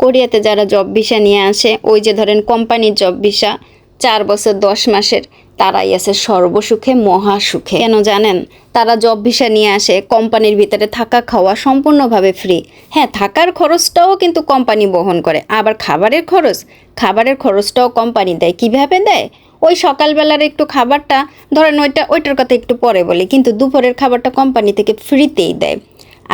কোরিয়াতে যারা job visa নিয়ে আসে, ওই যে ধরেন কোম্পানির জব ভিসা 4 বছর 10 মাসের, তারাই আছে সর্বসুখে মহাসুখে। কেন জানেন? তারা জব ভিসা নিয়ে আসে, কোম্পানির ভিতরে থাকা খাওয়া সম্পূর্ণভাবে ফ্রি। হ্যাঁ, থাকার খরচটাও কিন্তু কোম্পানি বহন করে, আবার খাবারের খরচটাও কোম্পানি দেয়। কিভাবে দেয়? ওই সকালবেলার একটু খাবারটা ধরেন, ওইটার কথা একটু পরে বলি, কিন্তু দুপুরের খাবারটা কোম্পানি থেকে ফ্রিতেই দেয়।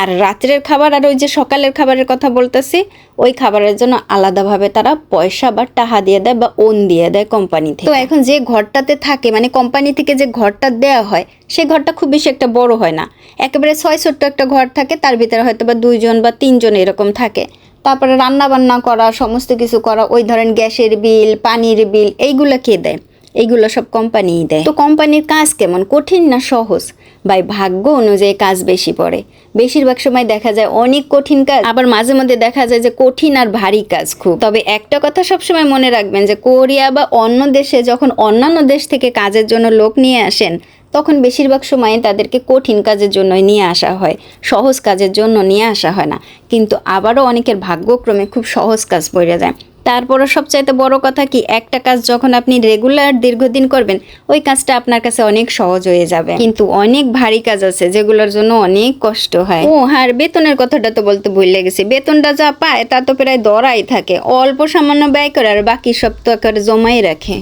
আর রাত্রের খাবার আর ওই যে সকালের খাবারের কথা বলতেছি, ওই খাবারের জন্য আলাদাভাবে তারা পয়সা বা টাকা দিয়ে দেয় বা ওন দিয়ে দেয় কোম্পানি থেকে। তো এখন যে ঘরটাতে থাকে, মানে কোম্পানি থেকে যে ঘরটা দেওয়া হয়, সেই ঘরটা খুব বেশি একটা বড় হয় না, একেবারে 6 ছোট্ট একটা ঘর থাকে, তার ভিতরে হয়তো বা 2 জন বা 3 জন এরকম থাকে। তারপরে রান্না বান্না করা, সমস্ত কিছু করা, ওই ধরেন গ্যাসের বিল, পানির বিল, এইগুলো কে দেয়? এইগুলো সব কোম্পানিই দেয়। তো কোম্পানির কাজ কেমন, কঠিন না সহজ? ভাই, ভাগ্য অনুযায়ী কাজ বেশি পড়ে। বেশিরভাগ সময় দেখা যায় অনেক কঠিন কাজ, আবার মাঝে মধ্যে দেখা যায় যে কঠিন আর ভারী কাজ খুব। তবে একটা কথা সবসময় মনে রাখবেন, যে কোরিয়া বা অন্য দেশে যখন অন্যান্য দেশ থেকে কাজের জন্য লোক নিয়ে আসেন, তখন বেশিরভাগ সময় তাদেরকে কঠিন কাজের জন্যই নিয়ে আসা হয়, সহজ কাজের জন্য নিয়ে আসা হয় না। কিন্তু আবারও অনেকের ভাগ্যক্রমে খুব সহজ কাজ পড়ে যায়। তারপরে সবচাইতে বড় কথা কি, একটা কাজ যখন আপনি রেগুলার দীর্ঘদিন করবেন, ওই কাজটা আপনার কাছে অনেক সহজ হয়ে যাবে। কিন্তু অনেক ভারী কাজ আছে যেগুলোর জন্য অনেক কষ্ট হয়। ও হ্যাঁ, বেতনের কথাটা তো বলতে ভুলে গেছি। বেতনটা যা পায় তা তো প্রায় দরাই থাকে, অল্প সামান্য ব্যয় করে আর বাকি সব তো একেবারে জমাই রাখে।